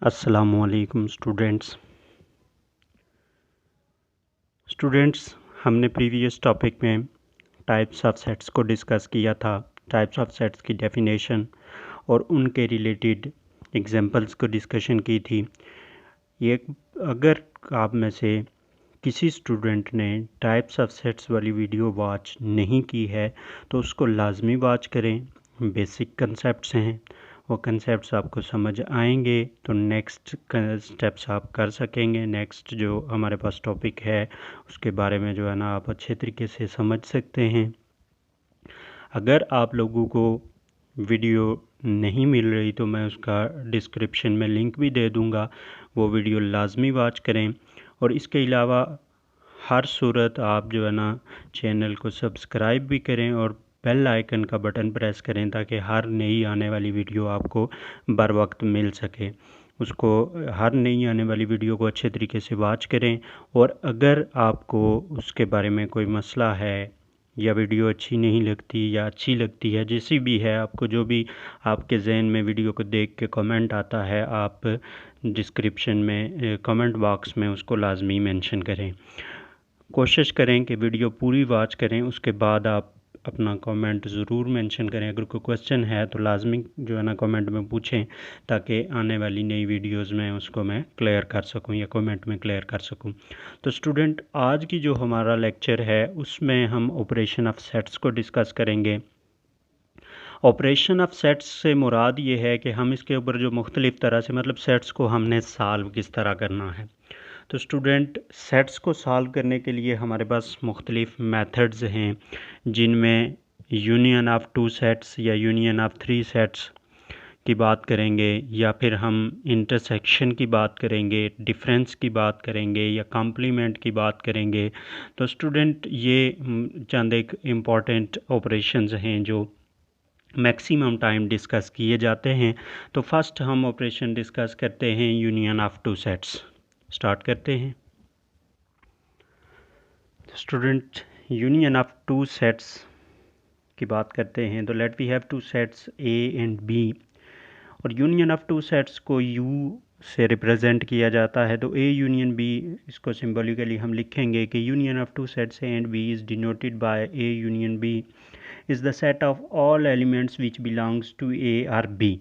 अस्सलामुअलैकुम स्टूडेंट्स हमने previous topic में टाइप्स ऑफ सेट्स को डिस्कस किया था। टाइप्स ऑफ सेट्स की डेफिनेशन और उनके रिलेटेड एग्जांपल्स को डिस्कशन की थी। ये अगर आप में से किसी स्टूडेंट ने टाइप्स ऑफ सेट्स वाली वीडियो वॉच नहीं की है तो उसको लाजमी वॉच करें। बेसिक कंसेप्ट्स हैं, वो कंसेप्ट्स आपको समझ आएंगे तो नेक्स्ट स्टेप्स आप कर सकेंगे। नेक्स्ट जो हमारे पास टॉपिक है उसके बारे में जो है ना आप अच्छे तरीके से समझ सकते हैं। अगर आप लोगों को वीडियो नहीं मिल रही तो मैं उसका डिस्क्रिप्शन में लिंक भी दे दूंगा, वो वीडियो लाजमी वॉच करें। और इसके अलावा हर सूरत आप जो है ना चैनल को सब्सक्राइब भी करें और बेल आइकन का बटन प्रेस करें ताकि हर नई आने वाली वीडियो आपको बर वक्त मिल सके। उसको हर नई आने वाली वीडियो को अच्छे तरीके से वॉच करें। और अगर आपको उसके बारे में कोई मसला है या वीडियो अच्छी नहीं लगती या अच्छी लगती है, जैसी भी है, आपको जो भी आपके जहन में वीडियो को देख के कमेंट आता है, आप डिस्क्रिप्शन में कमेंट बॉक्स में उसको लाजमी मेंशन करें। कोशिश करें कि वीडियो पूरी वॉच करें, उसके बाद आप अपना कमेंट ज़रूर मेंशन करें। अगर कोई क्वेश्चन है तो लाजमी जो है ना कमेंट में पूछें ताकि आने वाली नई वीडियोस में उसको मैं क्लियर कर सकूं या कमेंट में क्लियर कर सकूं। तो स्टूडेंट, आज की जो हमारा लेक्चर है उसमें हम ऑपरेशन ऑफ सेट्स को डिस्कस करेंगे। ऑपरेशन ऑफ सेट्स से मुराद ये है कि हम इसके ऊपर जो मुख्तलिफ़ तरह से मतलब सेट्स को हमने सॉल्व किस तरह करना है। तो स्टूडेंट, सेट्स को सॉल्व करने के लिए हमारे पास मुख्तलिफ़ मेथड्स हैं, जिनमें यूनियन ऑफ टू सेट्स या यूनियन ऑफ थ्री सेट्स की बात करेंगे, या फिर हम इंटरसेक्शन की बात करेंगे, डिफरेंस की बात करेंगे या कॉम्प्लीमेंट की बात करेंगे। तो स्टूडेंट, ये चंद एक इम्पॉर्टेंट ऑपरेशंस हैं जो मैक्सिमम टाइम डिस्कस किए जाते हैं। तो फर्स्ट हम ऑपरेशन डिस्कस करते हैं union of two sets. Start करते हैं। Student, union of two sets की बात करते हैं। तो let we have two sets A and B, और यूनियन ऑफ टू सेट्स को यू से रिप्रेजेंट किया जाता है। तो ए यूनियन बी, इसको सिंबॉलिकली हम लिखेंगे कि union of two sets A and B is denoted by A union B is the set of all elements which belongs to A और बी।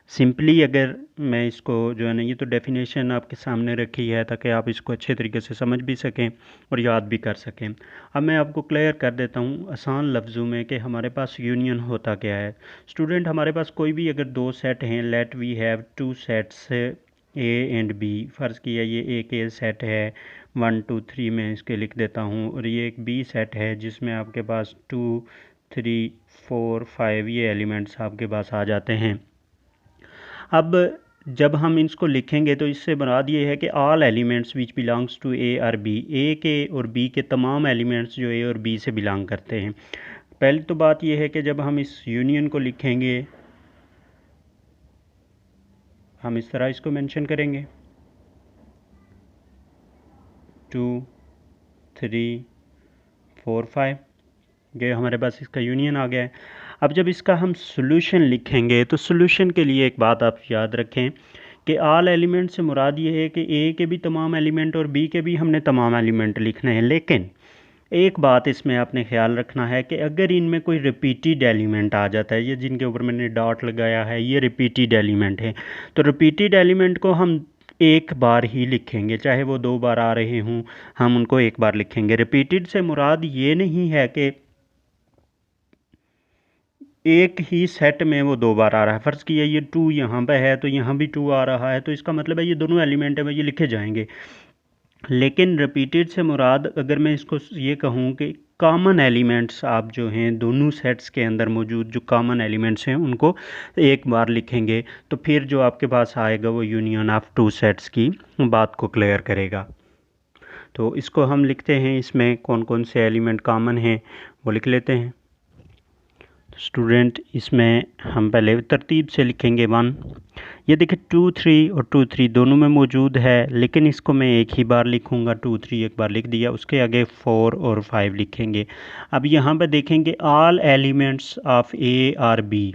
सिंपली अगर मैं इसको जो है ना, ये तो डेफिनेशन आपके सामने रखी है ताकि आप इसको अच्छे तरीके से समझ भी सकें और याद भी कर सकें। अब मैं आपको क्लियर कर देता हूँ आसान लफ्ज़ों में कि हमारे पास यूनियन होता क्या है। स्टूडेंट, हमारे पास कोई भी अगर दो सेट हैं, let we have two sets A and B. फ़र्ज़ किया ये एक ए सेट है, 1 2 3 मैं इसके लिख देता हूँ, और ये एक बी सेट है जिसमें आपके पास 2 3 4 5 ये एलिमेंट्स आपके पास आ जाते हैं। अब जब हम इसको लिखेंगे तो इससे मुराद ये है कि all elements which belongs to A और बी, ए के और बी के तमाम एलिमेंट्स जो ए और बी से बिलोंग करते हैं। पहली तो बात यह है कि जब हम इस यूनियन को लिखेंगे हम इस तरह इसको मेंशन करेंगे 2 3 4 5, ये हमारे पास इसका यूनियन आ गया है। अब जब इसका हम सोल्यूशन लिखेंगे तो सोल्यूशन के लिए एक बात आप याद रखें कि ऑल एलिमेंट से मुराद ये है कि ए के भी तमाम एलिमेंट और बी के भी हमने तमाम एलिमेंट लिखने हैं। लेकिन एक बात इसमें आपने ख्याल रखना है कि अगर इनमें कोई रिपीटेड एलिमेंट आ जाता है, ये जिनके ऊपर मैंने डॉट लगाया है ये रिपीटेड एलिमेंट है, तो रिपीटेड एलिमेंट को हम एक बार ही लिखेंगे, चाहे वो दो बार आ रहे हों हम उनको एक बार लिखेंगे। रिपीटेड से मुराद ये नहीं है कि एक ही सेट में वो दो बार आ रहा है। फ़र्ज़ किया ये 2 यहाँ पे है तो यहाँ भी 2 आ रहा है, तो इसका मतलब है ये दोनों एलिमेंट में ये लिखे जाएंगे। लेकिन रिपीटेड से मुराद अगर मैं इसको ये कहूँ कि कॉमन एलिमेंट्स आप जो हैं दोनों सेट्स के अंदर मौजूद जो कॉमन एलिमेंट्स हैं उनको एक बार लिखेंगे तो फिर जो आपके पास आएगा वो यूनियन ऑफ टू सेट्स की बात को क्लियर करेगा। तो इसको हम लिखते हैं, इसमें कौन कौन से एलिमेंट कॉमन हैं वो लिख लेते हैं। स्टूडेंट, इसमें हम पहले तरतीब से लिखेंगे 1। ये देखिए 2 3 और 2 3 दोनों में मौजूद है, लेकिन इसको मैं एक ही बार लिखूंगा। 2 3 एक बार लिख दिया, उसके आगे 4 और 5 लिखेंगे। अब यहाँ पे देखेंगे ऑल एलिमेंट्स ऑफ ए और बी,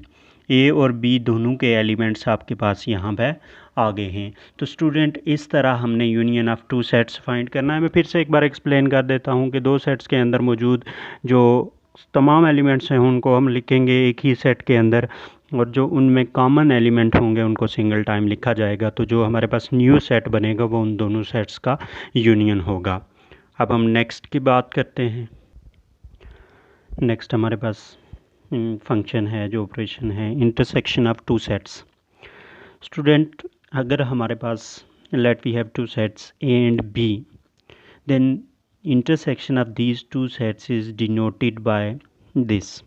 ए और बी दोनों के एलिमेंट्स आपके पास यहाँ पे आगे हैं। तो स्टूडेंट इस तरह हमने union of two sets find करना है। मैं फिर से एक बार एक्सप्लेन कर देता हूँ कि दो सेट्स के अंदर मौजूद जो तमाम एलिमेंट्स हैं उनको हम लिखेंगे एक ही सेट के अंदर, और जो उनमें कॉमन एलिमेंट होंगे उनको सिंगल टाइम लिखा जाएगा। तो जो हमारे पास न्यू सेट बनेगा वो उन दोनों सेट्स का यूनियन होगा। अब हम नेक्स्ट की बात करते हैं। नेक्स्ट हमारे पास फंक्शन है, जो ऑपरेशन है, intersection of two sets. Student अगर हमारे पास let we have two sets A and B, then intersection of these two sets is denoted by this.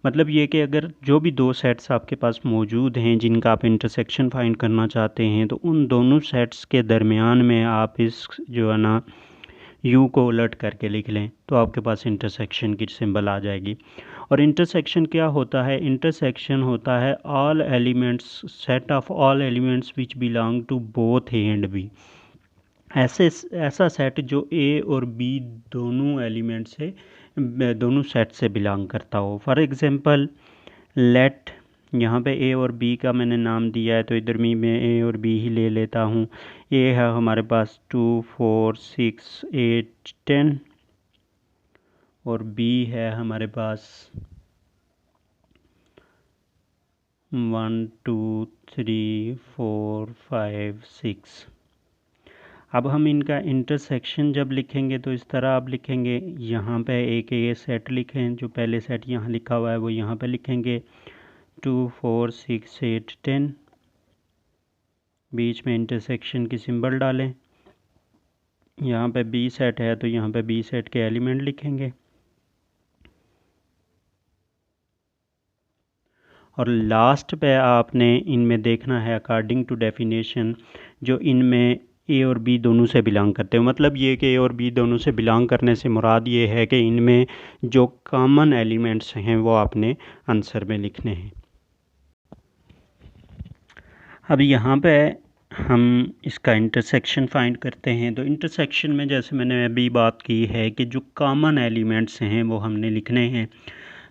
मतलब ये कि अगर जो भी दो सेट्स आपके पास मौजूद हैं जिनका आप इंटरसेक्शन फाइंड करना चाहते हैं, तो उन दोनों सेट्स के दरमियान में आप इस जो है ना यू को उलट करके लिख लें, तो आपके पास इंटरसेक्शन की सिंबल आ जाएगी। और इंटरसेक्शन क्या होता है? इंटरसेक्शन होता है all elements, set of all elements which belong to both A and B. ऐसा सेट जो ए और बी दोनों एलिमेंट से, दोनों सेट से बिलोंग करता हो। फॉर एग्ज़ाम्पल लेट, यहाँ पे ए और बी का मैंने नाम दिया है तो इधर मैं ए और बी ही ले लेता हूँ। ए है हमारे पास 2 4 6 8 10 और बी है हमारे पास 1 2 3 4 5 6। अब हम इनका इंटरसेक्शन जब लिखेंगे तो इस तरह आप लिखेंगे, यहाँ पे एक ये सेट लिखें, जो पहले सेट यहाँ लिखा हुआ है वो यहाँ पे लिखेंगे 2 4 6 8 10, बीच में इंटरसेक्शन की सिंबल डालें। यहाँ पे बी सेट है तो यहाँ पे बी सेट के एलिमेंट लिखेंगे, और लास्ट पे आपने इनमें देखना है अकॉर्डिंग टू डेफिनेशन जो इनमें ए और बी दोनों से बिलोंग करते हो। मतलब ये कि ए और बी दोनों से बिलोंग करने से मुराद ये है कि इनमें जो कॉमन एलिमेंट्स हैं वो आपने आंसर में लिखने हैं। अब यहाँ पे हम इसका इंटरसेक्शन फाइंड करते हैं। तो इंटरसेक्शन में जैसे मैंने अभी बात की है कि जो कॉमन एलिमेंट्स हैं वो हमने लिखने हैं।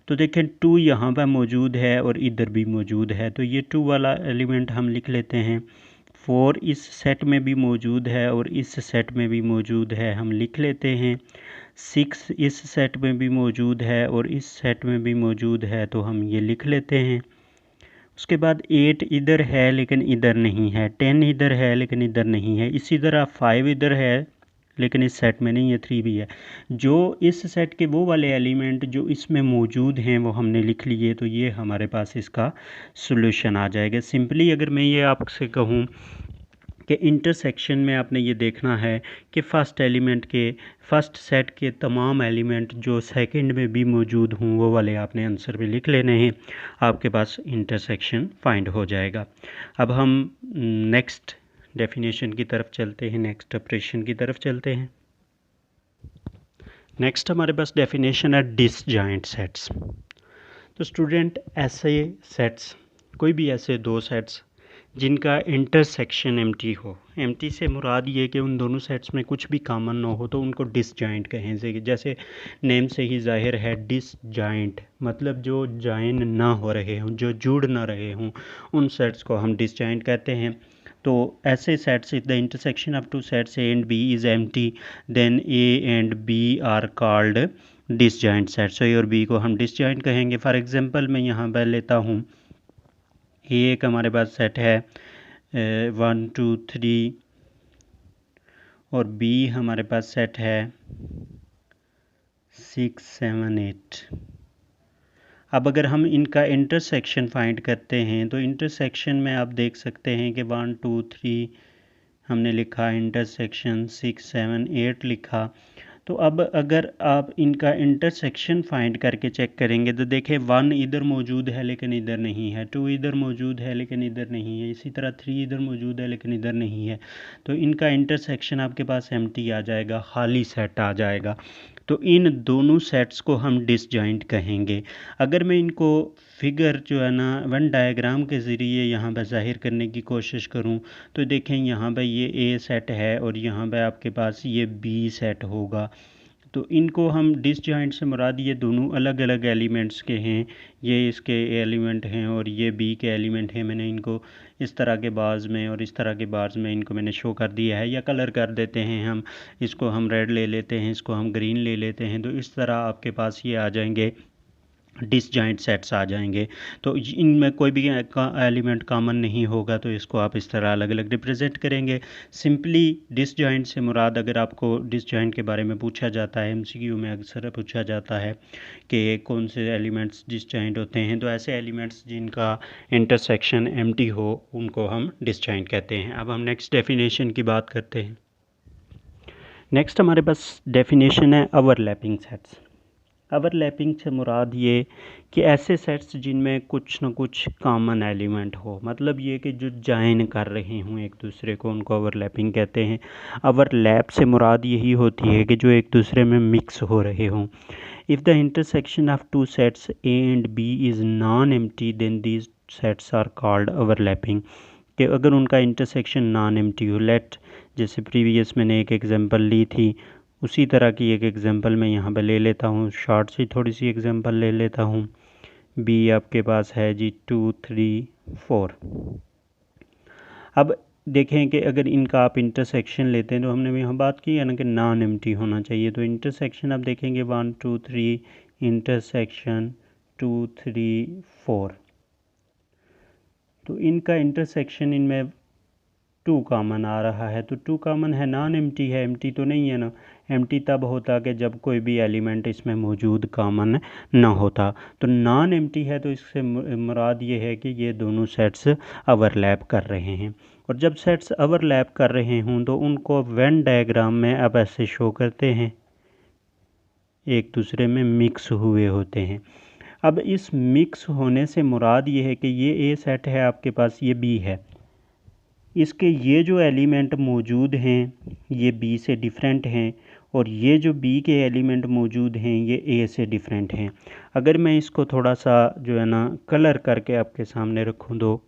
तो देखें 2 यहाँ पर मौजूद है और इधर भी मौजूद है, तो ये 2 वाला एलिमेंट हम लिख लेते हैं। 4 इस सेट में भी मौजूद है और इस सेट में भी मौजूद है, हम लिख लेते हैं। 6 इस सेट में भी मौजूद है और इस सेट में भी मौजूद है, तो हम ये लिख लेते हैं। उसके बाद 8 इधर है लेकिन इधर नहीं है, 10 इधर है लेकिन इधर नहीं है, इसी तरह 5 इधर है लेकिन इस सेट में नहीं है, 3 भी है। जो इस सेट के वो वाले एलिमेंट जो इसमें मौजूद हैं वो हमने लिख लिए, तो ये हमारे पास इसका सॉल्यूशन आ जाएगा। सिंपली अगर मैं ये आपसे कहूँ कि इंटरसेक्शन में आपने ये देखना है कि फर्स्ट सेट के तमाम एलिमेंट जो सेकंड में भी मौजूद हों वो वाले आपने आंसर में लिख लेने हैं, आपके पास इंटरसेक्शन फाइंड हो जाएगा। अब हम नेक्स्ट डेफिनेशन की तरफ चलते हैं, नेक्स्ट ऑपरेशन की तरफ चलते हैं। नेक्स्ट हमारे पास डेफिनेशन है डिसजॉइंट सेट्स। तो स्टूडेंट ऐसे सेट्स, कोई भी ऐसे दो सेट्स जिनका इंटरसेक्शन एम्प्टी हो, एम्प्टी से मुराद ये कि उन दोनों सेट्स में कुछ भी कॉमन ना हो, तो उनको डिसजॉइंट कहें। जैसे नेम से ही जाहिर है, डिसजॉइंट मतलब जो जॉइन ना हो रहे हों, जो जुड़ ना रहे हों, उन सेट्स को हम डिसजॉइंट कहते हैं। तो ऐसे sets, the intersection of two sets A and B is empty, then A and B are called disjoint sets. A और बी को हम डिसजॉइंट कहेंगे। फॉर एग्जांपल मैं यहाँ पर लेता हूँ, ये एक हमारे पास सेट है 1 2 3 और बी हमारे पास सेट है 6 7 8। अब अगर हम इनका इंटरसेक्शन फाइंड करते हैं तो इंटरसेक्शन में आप देख सकते हैं कि 1 2 3 हमने लिखा, इंटरसेक्शन 6 7 8 लिखा। तो अब अगर आप इनका इंटरसेक्शन फाइंड करके चेक करेंगे तो देखें 1 इधर मौजूद है लेकिन इधर नहीं है, 2 इधर मौजूद है लेकिन इधर नहीं है, इसी तरह 3 इधर मौजूद है लेकिन इधर नहीं है। तो इनका इंटरसेक्शन आपके पास एम्प्टी आ जाएगा, खाली सेट आ जाएगा। तो इन दोनों सेट्स को हम डिसजॉइंट कहेंगे। अगर मैं इनको फिगर जो है ना वन डायग्राम के ज़रिए यहाँ पर ज़ाहिर करने की कोशिश करूँ तो देखें यहाँ पर ये ए सेट है और यहाँ पर आपके पास ये बी सेट होगा। तो इनको हम डिसजॉइंट से मुराद ये दोनों अलग अलग एलिमेंट्स के हैं, ये इसके एलिमेंट हैं और ये बी के एलिमेंट हैं। मैंने इनको इस तरह के बार्स में और इस तरह के बार्स में इनको मैंने शो कर दिया है, या कलर कर देते हैं हम। इसको हम रेड ले लेते हैं, इसको हम ग्रीन ले लेते हैं, तो इस तरह आपके पास ये आ जाएंगे डिसजॉइंट सेट्स आ जाएंगे। तो इनमें कोई भी एलिमेंट कॉमन नहीं होगा, तो इसको आप इस तरह अलग अलग रिप्रेजेंट करेंगे। सिंपली डिसजॉइंट से मुराद, अगर आपको डिसजॉइंट के बारे में पूछा जाता है, एमसीक्यू में अक्सर पूछा जाता है कि कौन से एलिमेंट्स डिसजॉइंट होते हैं, तो ऐसे एलिमेंट्स जिनका इंटरसेक्शन एम्प्टी हो उनको हम डिसजॉइंट कहते हैं। अब हम नेक्स्ट डेफिनेशन की बात करते हैं। नेक्स्ट हमारे पास डेफिनेशन है ओवरलैपिंग सेट्स। ओवरलैपिंग से मुराद ये कि ऐसे सेट्स जिनमें कुछ ना कुछ कॉमन एलिमेंट हो, मतलब ये कि जो जॉइन कर रहे हों एक दूसरे को, उनको ओवरलैपिंग कहते हैं। ओवरलैप से मुराद यही होती है कि जो एक दूसरे में मिक्स हो रहे हों। If the intersection of two sets A and B is non empty then these sets are called overlapping. कि अगर उनका इंटरसेक्शन नॉन एम्प्टी हो, लेट जैसे प्रीवियस मैंने एक एग्जांपल ली थी, उसी तरह की एक एग्जांपल मैं यहाँ पे ले लेता हूँ, शॉर्ट सी थोड़ी सी एग्जांपल ले लेता हूँ। बी आपके पास है जी 2 3 4। अब देखें कि अगर इनका आप इंटरसेक्शन लेते हैं, तो हमने यहाँ बात की है ना कि नॉन एम्प्टी होना चाहिए। तो इंटरसेक्शन आप देखेंगे 1 2 3 इंटरसेक्शन 2 3 4, तो इनका इंटरसेक्शन इनमें 2 कॉमन आ रहा है। तो 2 कॉमन है, नॉन एम्प्टी है, एम्प्टी तो नहीं है ना। एम्प्टी तब होता कि जब कोई भी एलिमेंट इसमें मौजूद कॉमन ना होता। तो नॉन एम्प्टी है, तो इससे मुराद ये है कि ये दोनों सेट्स ओवरलैप कर रहे हैं। और जब सेट्स ओवरलैप कर रहे हों तो उनको वेन डायग्राम में अब ऐसे शो करते हैं, एक दूसरे में मिक्स हुए होते हैं। अब इस मिक्स होने से मुराद ये है कि ये ए सेट है आपके पास, ये बी है, इसके ये जो एलिमेंट मौजूद हैं ये बी से डिफरेंट हैं, और ये जो बी के एलिमेंट मौजूद हैं ये ए से डिफरेंट हैं। अगर मैं इसको थोड़ा सा जो है ना कलर करके आपके सामने रखूं, तो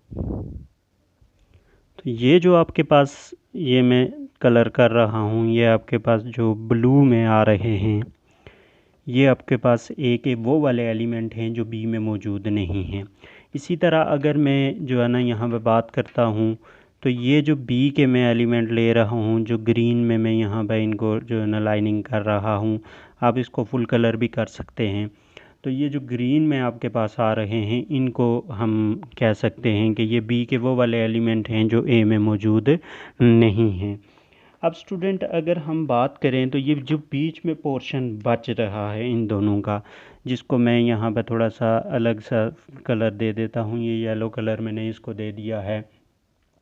ये जो आपके पास ये मैं कलर कर रहा हूँ, ये आपके पास जो ब्लू में आ रहे हैं, ये आपके पास ए के वो वाले एलिमेंट हैं जो बी में मौजूद नहीं हैं। इसी तरह अगर मैं जो है ना यहाँ पे बात करता हूँ, तो ये जो बी के मैं एलिमेंट ले रहा हूँ, जो ग्रीन में मैं यहाँ पे इनको जो है ना लाइनिंग कर रहा हूँ, आप इसको फुल कलर भी कर सकते हैं। तो ये जो ग्रीन में आपके पास आ रहे हैं, इनको हम कह सकते हैं कि ये बी के वो वाले एलिमेंट हैं जो ए में मौजूद नहीं हैं। अब स्टूडेंट अगर हम बात करें, तो ये जो बीच में पोर्शन बच रहा है इन दोनों का, जिसको मैं यहाँ पे थोड़ा सा अलग सा कलर दे देता हूँ, ये येलो कलर मैंने इसको दे दिया है,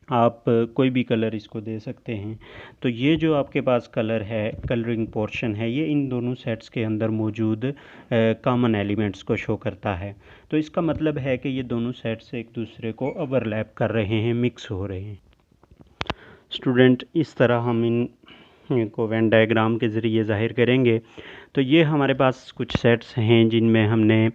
आप कोई भी कलर इसको दे सकते हैं। तो ये जो आपके पास कलर है, कलरिंग पोर्शन है, ये इन दोनों सेट्स के अंदर मौजूद कॉमन एलिमेंट्स को शो करता है। तो इसका मतलब है कि ये दोनों सेट्स एक दूसरे को ओवरलैप कर रहे हैं, मिक्स हो रहे हैं। स्टूडेंट इस तरह हम इनको वेन डायग्राम के ज़रिए ज़ाहिर करेंगे। तो ये हमारे पास कुछ सेट्स हैं जिनमें हमने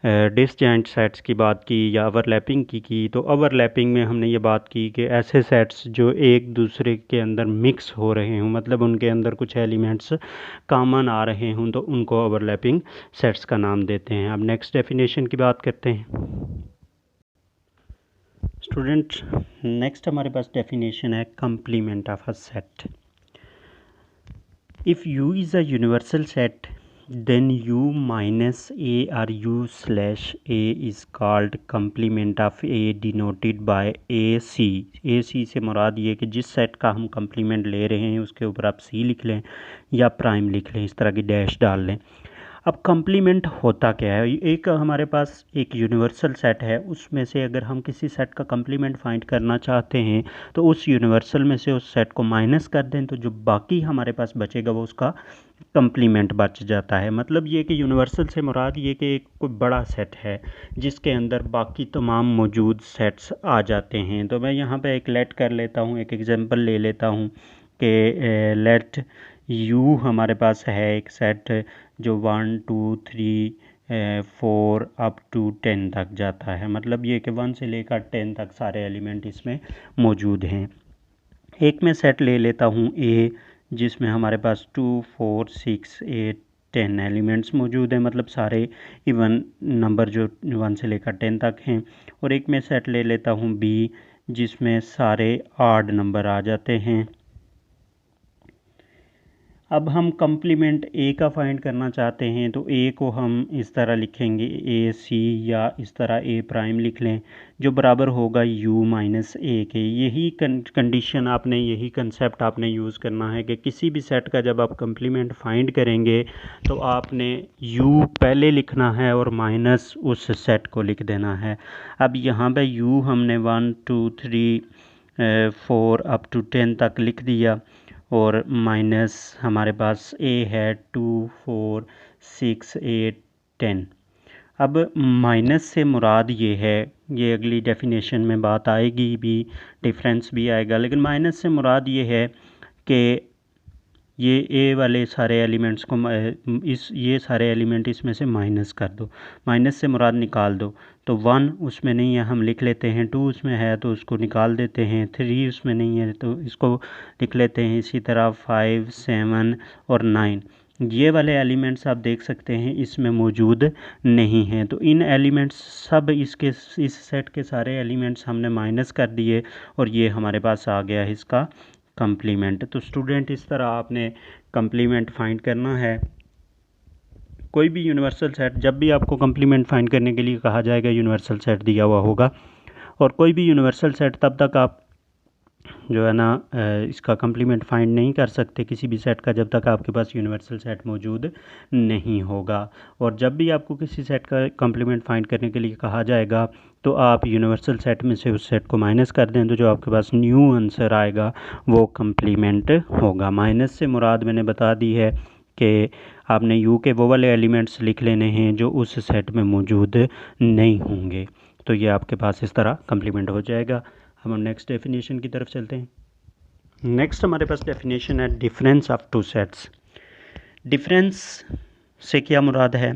डिसजॉइंट सेट्स की बात की या ओवरलैपिंग की। तो ओवरलैपिंग में हमने ये बात की कि ऐसे सेट्स जो एक दूसरे के अंदर मिक्स हो रहे हों, मतलब उनके अंदर कुछ एलिमेंट्स कॉमन आ रहे हों, तो उनको ओवरलैपिंग सेट्स का नाम देते हैं। अब नेक्स्ट डेफिनेशन की बात करते हैं। स्टूडेंट नेक्स्ट हमारे पास डेफिनेशन है complement of a set. If you is a universal set then u minus a or u slash a is called complement of a denoted by ac। ac से मुराद ये कि जिस सेट का हम complement ले रहे हैं उसके ऊपर आप c लिख लें या प्राइम लिख लें, इस तरह की डैश डाल लें। अब कंप्लीमेंट होता क्या है? एक हमारे पास एक यूनिवर्सल सेट है, उसमें से अगर हम किसी सेट का कंप्लीमेंट फाइंड करना चाहते हैं तो उस यूनिवर्सल में से उस सेट को माइनस कर दें, तो जो बाकी हमारे पास बचेगा वो उसका कंप्लीमेंट बच जाता है। मतलब ये कि यूनिवर्सल से मुराद ये कि एक कोई बड़ा सेट है जिसके अंदर बाकी तमाम मौजूद सेट्स आ जाते हैं। तो मैं यहाँ पे एक लेट कर लेता हूँ, एक एग्जांपल ले लेता हूँ कि लेट यू हमारे पास है एक सेट जो 1 2 3 4 अप टू 10 तक जाता है। मतलब ये कि 1 से लेकर 10 तक सारे एलिमेंट इसमें मौजूद हैं। एक मैं सेट ले लेता हूँ ए, जिसमें हमारे पास 2 4 6 8 10 एलिमेंट्स मौजूद हैं, मतलब सारे इवन नंबर जो 1 से लेकर 10 तक हैं। और एक मैं सेट ले लेता हूँ बी, जिसमें सारे ऑड नंबर आ जाते हैं। अब हम कम्प्लीमेंट ए का फाइंड करना चाहते हैं, तो ए को हम इस तरह लिखेंगे ए सी, या इस तरह ए प्राइम लिख लें, जो बराबर होगा यू माइनस ए के। यही कंडीशन आपने, यही कंसेप्ट आपने यूज़ करना है कि किसी भी सेट का जब आप कम्प्लीमेंट फाइंड करेंगे तो आपने यू पहले लिखना है और माइनस उस सेट को लिख देना है। अब यहाँ पे यू हमने 1 2 3 4 अप टू 10 तक लिख दिया, और माइनस हमारे पास ए है 2 4 6 8 10। अब माइनस से मुराद ये है, ये अगली डेफिनेशन में बात आएगी भी, डिफरेंस भी आएगा, लेकिन माइनस से मुराद ये है कि ये ए वाले सारे एलिमेंट्स को ये सारे एलिमेंट इसमें से माइनस कर दो, माइनस से मुराद निकाल दो। तो 1 उसमें नहीं है, हम लिख लेते हैं, 2 उसमें है तो उसको निकाल देते हैं, 3 उसमें नहीं है तो इसको लिख लेते हैं, इसी तरह 5 7 और 9। ये वाले एलिमेंट्स आप देख सकते हैं इसमें मौजूद नहीं हैं, तो इन एलिमेंट्स सब इस सेट के सारे एलिमेंट्स हमने माइनस कर दिए और ये हमारे पास आ गया इसका कम्प्लीमेंट। तो स्टूडेंट इस तरह आपने कम्प्लीमेंट फाइंड करना है। कोई भी यूनिवर्सल सेट, जब भी आपको कम्प्लीमेंट फाइंड करने के लिए कहा जाएगा यूनिवर्सल सेट दिया हुआ होगा, और कोई भी यूनिवर्सल सेट तब तक आप जो है ना इसका कम्प्लीमेंट फाइंड नहीं कर सकते किसी भी सेट का, जब तक आपके पास यूनिवर्सल सेट मौजूद नहीं होगा। और जब भी आपको किसी सेट का कम्प्लीमेंट फाइंड करने के लिए कहा जाएगा तो आप यूनिवर्सल सेट में से उस सेट को माइनस कर दें, तो जो आपके पास न्यू आंसर आएगा वो कम्प्लीमेंट होगा। माइनस से मुराद मैंने बता दी है कि आपने यू के वो वाले एलिमेंट्स लिख लेने हैं जो उस सेट में मौजूद नहीं होंगे, तो ये आपके पास इस तरह कम्प्लीमेंट हो जाएगा। हम नेक्स्ट डेफिनेशन की तरफ चलते हैं। नेक्स्ट हमारे पास डेफिनेशन है difference of two sets. Difference से क्या मुराद है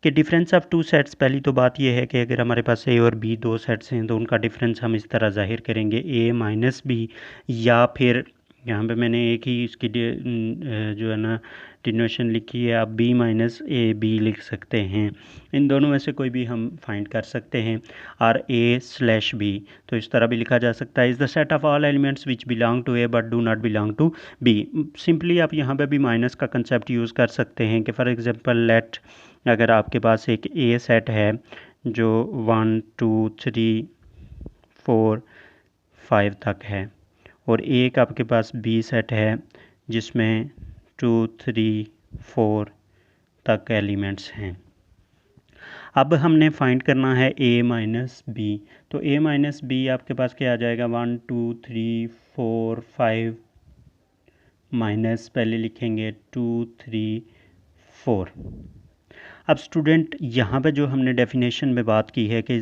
कि डिफरेंस ऑफ टू सेट्स, पहली तो बात यह है कि अगर हमारे पास ए और बी दो सेट्स हैं तो उनका डिफरेंस हम इस तरह जाहिर करेंगे ए माइनस बी, या फिर यहाँ पे मैंने एक ही इसकी जो है ना डिनोशन लिखी है, आप बी माइनस ए बी लिख सकते हैं। इन दोनों में से कोई भी हम फाइंड कर सकते हैं, और ए स्लैश बी, तो इस तरह भी लिखा जा सकता है। Is the set of all elements which belong to A but do not belong to B. Simply आप यहाँ पे भी माइनस का कंसेप्ट यूज़ कर सकते हैं कि फॉर एग्जांपल लेट, अगर आपके पास एक ए सेट है जो 1 2 3 4 5 तक है, और एक आपके पास बी सेट है जिसमें 2 3 4 तक एलिमेंट्स हैं। अब हमने फाइंड करना है ए माइनस बी, तो ए माइनस बी आपके पास क्या आ जाएगा 1 2 3 4 5 माइनस, पहले लिखेंगे 2 3 4। अब स्टूडेंट यहाँ पे जो हमने डेफिनेशन में बात की है कि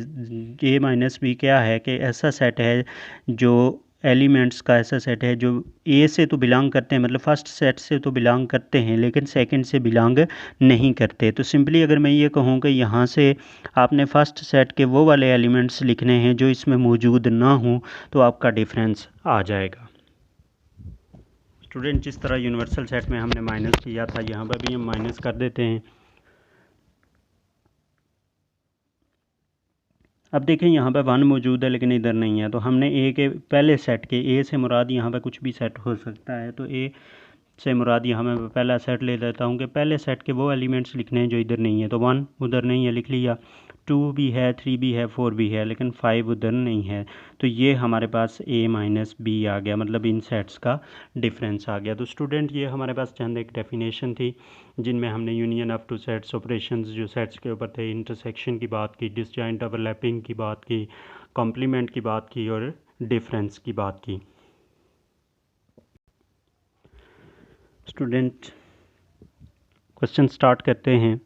ए माइनस बी क्या है, कि ऐसा सेट है जो एलिमेंट्स का ऐसा सेट है जो ए से तो बिलोंग करते हैं, मतलब फर्स्ट सेट से तो बिलोंग करते हैं लेकिन सेकंड से बिलोंग नहीं करते। तो सिंपली अगर मैं ये कहूँ कि यहाँ से आपने फर्स्ट सेट के वो वाले एलिमेंट्स लिखने हैं जो इसमें मौजूद ना हों, तो आपका डिफरेंस आ जाएगा। स्टूडेंट जिस तरह यूनिवर्सल सेट में हमने माइनस किया था, यहाँ पर भी हम माइनस कर देते हैं। अब देखें यहाँ पे 1 मौजूद है लेकिन इधर नहीं है, तो हमने ए के पहले सेट के, ए से मुराद यहाँ पे कुछ भी सेट हो सकता है, तो ए से मुराद यहाँ मैं पहला सेट ले लेता हूँ कि पहले सेट के वो एलिमेंट्स लिखने हैं जो इधर नहीं है, तो 1 उधर नहीं है लिख लिया, 2 भी है 3 भी है 4 भी है, लेकिन 5 उधर नहीं है, तो ये हमारे पास ए माइनस बी आ गया, मतलब इन सेट्स का डिफरेंस आ गया। तो स्टूडेंट ये हमारे पास चंद एक डेफिनेशन थी जिनमें हमने union of two sets, operations जो सेट्स के ऊपर थे, इंटरसेक्शन की बात की, डिसजॉइंट ओवरलैपिंग की बात की, कॉम्प्लीमेंट की बात की और डिफरेंस की बात की। स्टूडेंट क्वेश्चन स्टार्ट करते हैं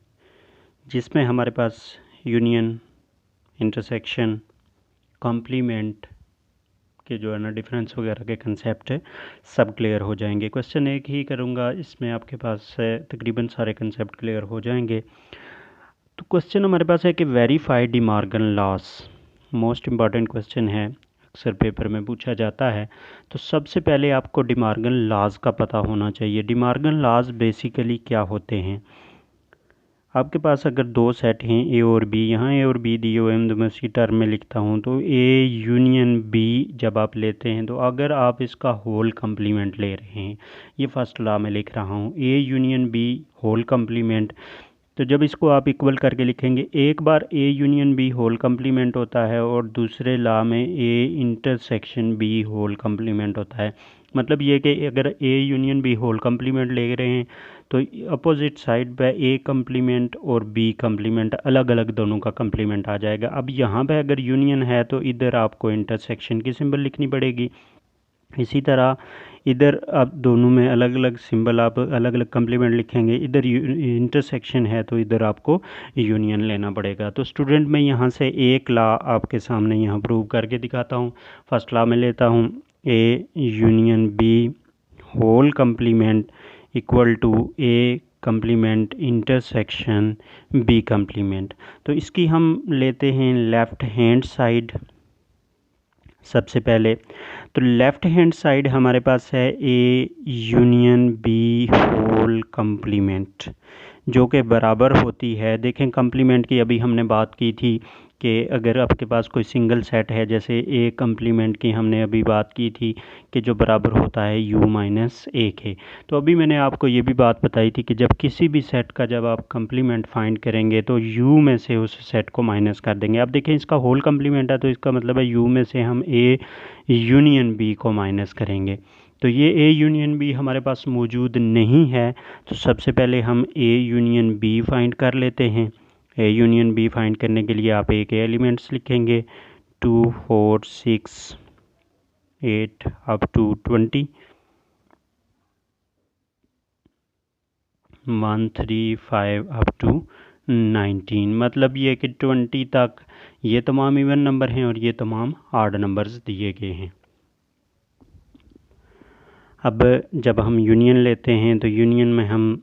जिसमें हमारे पास यूनियन, इंटरसेक्शन, कॉम्प्लीमेंट के जो है ना डिफरेंस वगैरह के कंसेप्ट सब क्लियर हो जाएंगे। क्वेश्चन एक ही करूँगा, इसमें आपके पास तकरीबन सारे कंसेप्ट क्लियर हो जाएंगे। तो क्वेश्चन हमारे पास है कि verify De Morgan loss, most important question है, अक्सर पेपर में पूछा जाता है। तो सबसे पहले आपको डी मॉर्गन लॉज का पता होना चाहिए। डी मॉर्गन लॉज बेसिकली क्या होते हैं, आपके पास अगर दो सेट हैं ए और बी, यहाँ ए और बी दिए हुए हैं, तो मैं उसी टर्म में लिखता हूँ। तो ए यूनियन बी जब आप लेते हैं तो अगर आप इसका होल कंप्लीमेंट ले रहे हैं, ये फर्स्ट लॉ में लिख रहा हूँ, A union B whole complement, तो जब इसको आप इक्वल करके लिखेंगे, एक बार A union B whole complement होता है और दूसरे लॉ में A intersection B whole complement होता है। मतलब ये कि अगर A union B whole complement ले रहे हैं तो अपोजिट साइड पे ए कंप्लीमेंट और बी कंप्लीमेंट अलग अलग दोनों का कंप्लीमेंट आ जाएगा। अब यहाँ पे अगर यूनियन है तो इधर आपको इंटरसेक्शन की सिंबल लिखनी पड़ेगी। इसी तरह इधर आप दोनों में अलग अलग सिंबल, आप अलग अलग कंप्लीमेंट लिखेंगे। इधर इंटरसेक्शन है तो इधर आपको यूनियन लेना पड़ेगा। तो स्टूडेंट मैं यहाँ से एक लॉ आपके सामने यहाँ प्रूव करके दिखाता हूँ। फर्स्ट लॉ में लेता हूँ A union B whole complement equal to A complement intersection B complement. तो इसकी हम लेते हैं लेफ़्ट हैंड साइड सबसे पहले। तो लेफ़्ट हैंड साइड हमारे पास है A union B whole complement, जो कि बराबर होती है, देखें कंप्लीमेंट की अभी हमने बात की थी कि अगर आपके पास कोई सिंगल सेट है, जैसे ए कंप्लीमेंट की हमने अभी बात की थी कि जो बराबर होता है यू माइनस ए के। तो अभी मैंने आपको ये भी बात बताई थी कि जब किसी भी सेट का जब आप कंप्लीमेंट फाइंड करेंगे तो यू में से उस सेट को माइनस कर देंगे। अब देखें इसका होल कंप्लीमेंट है तो इसका मतलब है यू में से हम ए यूनियन बी को माइनस करेंगे। तो ये ए यूनियन बी हमारे पास मौजूद नहीं है, तो सबसे पहले हम ए यूनियन बी फाइंड कर लेते हैं। ए यूनियन बी फाइंड करने के लिए आप ए के एलिमेंट्स लिखेंगे 2 4 6 8 अप टू 20, 1 3 5 अप टू 19। मतलब ये कि 20 तक ये तमाम इवन नंबर हैं और ये तमाम ऑड नंबर्स दिए गए हैं। अब जब हम यूनियन लेते हैं तो यूनियन में हम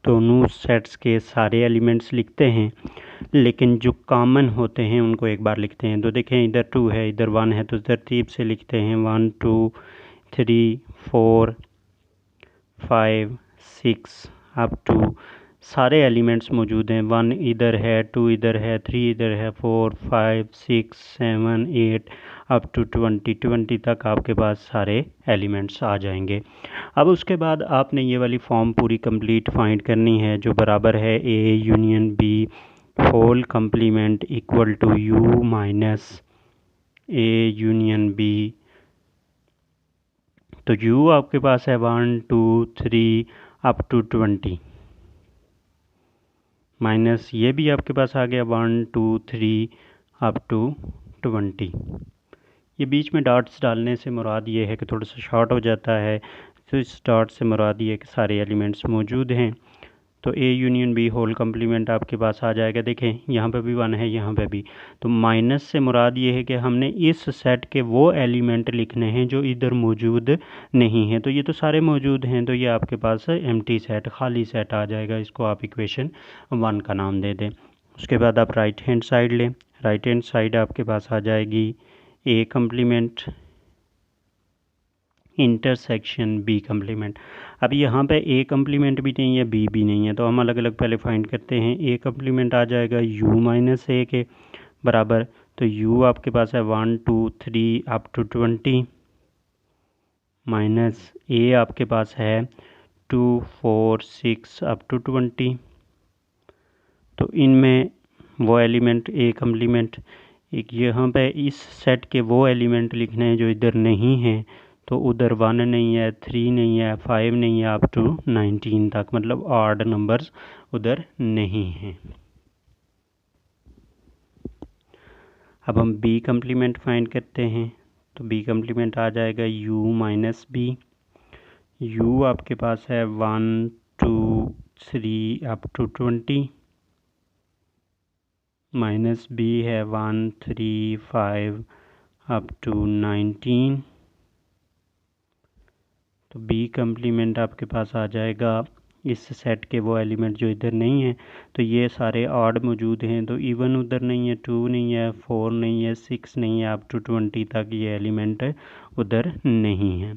दोनों सेट्स के सारे एलिमेंट्स लिखते हैं, लेकिन जो कॉमन होते हैं उनको एक बार लिखते हैं। तो देखें इधर 2 है, इधर 1 है, तो तरतीब से लिखते हैं 1 2 3 4 5 6 अप टू सारे एलिमेंट्स मौजूद हैं। 1 इधर है, 2 इधर है, 3 इधर है, 4 5 6 7 8 अप टू 20 तक आपके पास सारे एलिमेंट्स आ जाएंगे। अब उसके बाद आपने ये वाली फॉर्म पूरी कंप्लीट फाइंड करनी है, जो बराबर है A union B whole complement equal to U minus A union B. तो यू आपके पास है 1 2 3 अप टू 20 माइनस ये भी आपके पास आ गया 1 2 3 अप टू 20। ये बीच में डॉट्स डालने से मुराद ये है कि थोड़ा सा शॉर्ट हो जाता है, तो इस डॉट से मुराद ये है कि सारे एलिमेंट्स मौजूद हैं। तो A union B whole complement आपके पास आ जाएगा। देखें यहाँ पे भी 1 है, यहाँ पे भी। तो माइनस से मुराद ये है कि हमने इस सेट के वो एलिमेंट लिखने हैं जो इधर मौजूद नहीं हैं। तो ये तो सारे मौजूद हैं, तो ये आपके पास एम्प्टी सेट, खाली सेट आ जाएगा। इसको आप इक्वेशन 1 का नाम दे दें। उसके बाद आप राइट हैंड साइड लें। राइट हैंड साइड आपके पास आ जाएगी ए कंप्लीमेंट इंटरसेक्शन बी कंप्लीमेंट। अब यहाँ पे ए कंप्लीमेंट भी नहीं है, बी भी नहीं है, तो हम अलग अलग पहले फाइंड करते हैं। ए कंप्लीमेंट आ जाएगा यू माइनस ए के बराबर। तो यू आपके पास है 1 2 3 अप टू 20 माइनस ए आपके पास है 2 4 6 अप टू 20। तो इनमें वो एलिमेंट ए कंप्लीमेंट, एक यहाँ पे इस सेट के वो एलिमेंट लिखने हैं जो इधर नहीं हैं। तो उधर 1 नहीं है, 3 नहीं है, 5 नहीं है, अप टू 19 तक, मतलब ऑड नंबर्स उधर नहीं हैं। अब हम बी कंप्लीमेंट फाइंड करते हैं। तो बी कंप्लीमेंट आ जाएगा यू माइनस बी। यू आपके पास है 1 2 3 अप टू 20 माइनस बी है 1 3 5 अप टू 19। तो बी कंप्लीमेंट आपके पास आ जाएगा इस सेट के वो एलिमेंट जो इधर नहीं है। तो ये सारे ऑड मौजूद हैं, तो इवन उधर नहीं है, 2 नहीं है, 4 नहीं है, 6 नहीं है, अप टू 20 तक ये एलिमेंट उधर नहीं है।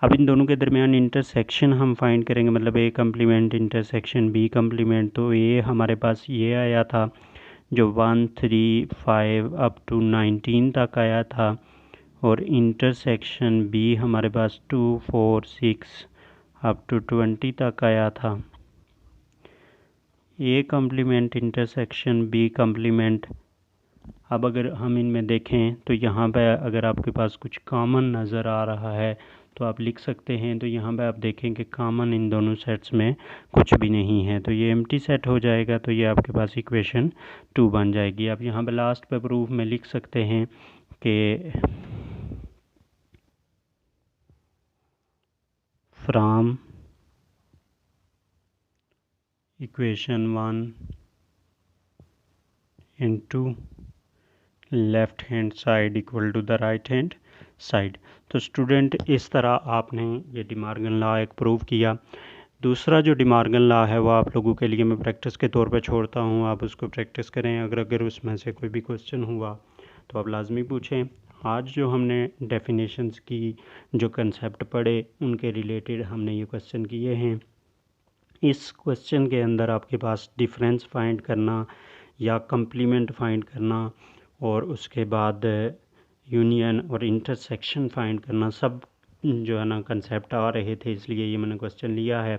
अब इन दोनों के दरमियान इंटरसेक्शन हम फाइंड करेंगे, मतलब A complement intersection B complement. तो ये हमारे पास ये आया था जो 1 3 5 अप टू 19 तक आया था, और इंटरसेक्शन बी हमारे पास 2 4 6 अप टू 20 तक आया था। A complement intersection B complement. अब अगर हम इनमें देखें तो यहाँ पे अगर आपके पास कुछ कॉमन नज़र आ रहा है तो आप लिख सकते हैं। तो यहाँ पे आप देखें कि कॉमन इन दोनों सेट्स में कुछ भी नहीं है, तो ये एम्प्टी सेट हो जाएगा। तो ये आपके पास इक्वेशन 2 बन जाएगी। आप यहाँ पे लास्ट पे प्रूफ में लिख सकते हैं कि from equation 1 into left hand side equal to the right hand side. तो स्टूडेंट इस तरह आपने ये डिमॉर्गन लॉ एक प्रूव किया। दूसरा जो डिमॉर्गन लॉ है वो आप लोगों के लिए मैं प्रैक्टिस के तौर पे छोड़ता हूँ, आप उसको प्रैक्टिस करें। अगर उसमें से कोई भी क्वेश्चन हुआ तो आप लाजमी पूछें। आज जो हमने डेफिनेशंस की जो कंसेप्ट पढ़े उनके रिलेटेड हमने ये क्वेश्चन किए हैं। इस क्वेश्चन के अंदर आपके पास डिफरेंस फाइंड करना या कम्प्लीमेंट फाइंड करना और उसके बाद यूनियन और इंटरसेक्शन फाइंड करना, सब जो है ना कंसेप्ट आ रहे थे, इसलिए ये मैंने क्वेश्चन लिया है।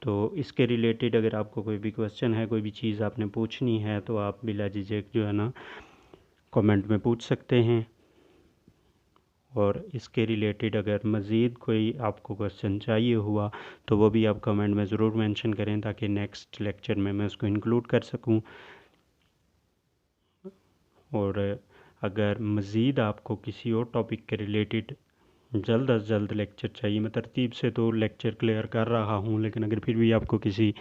तो इसके रिलेटेड अगर आपको कोई भी क्वेश्चन है, कोई भी चीज़ आपने पूछनी है, तो आप बिला झिझक जो है ना कमेंट में पूछ सकते हैं। और इसके रिलेटेड अगर मज़ीद कोई आपको क्वेश्चन चाहिए हुआ तो वो भी आप कमेंट में ज़रूर मेंशन करें ताकि नेक्स्ट लेक्चर में मैं उसको इंक्लूड कर सकूं। और अगर मज़ीद आपको किसी और टॉपिक के रिलेटेड जल्द अज जल्द लेक्चर चाहिए, मैं तरतीब से तो लेक्चर क्लियर कर रहा हूँ, लेकिन अगर फिर भी आपको किसी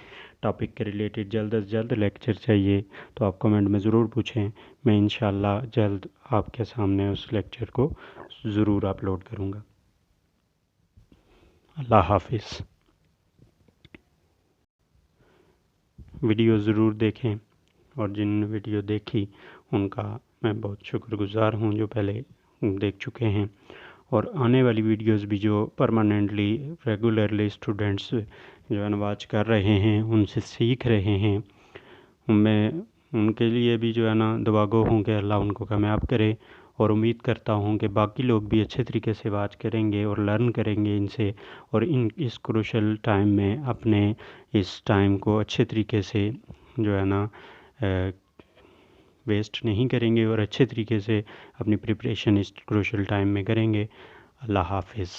टॉपिक के रिलेटेड जल्द अज जल्द लेक्चर चाहिए तो आप कमेंट में ज़रूर पूछें। मैं इंशाल्लाह जल्द आपके सामने उस लेक्चर को ज़रूर अपलोड करूँगा। अल्लाह हाफिज़। वीडियो ज़रूर देखें, और जिन वीडियो देखी उनका मैं बहुत शुक्रगुज़ार हूँ जो पहले देख चुके हैं। और आने वाली वीडियोस भी जो परमानेंटली रेगुलरली स्टूडेंट्स जो है ना वॉच कर रहे हैं, उनसे सीख रहे हैं, मैं उनके लिए भी जो है ना दुआ गो हूँ कि अल्लाह उनको कामयाब करे। और उम्मीद करता हूँ कि बाकी लोग भी अच्छे तरीके से वॉच करेंगे और लर्न करेंगे इनसे, और इस क्रूशल टाइम में अपने इस टाइम को अच्छे तरीके से जो है ना वेस्ट नहीं करेंगे और अच्छे तरीके से अपनी प्रिपरेशन इस क्रूशल टाइम में करेंगे। अल्लाह हाफिज़।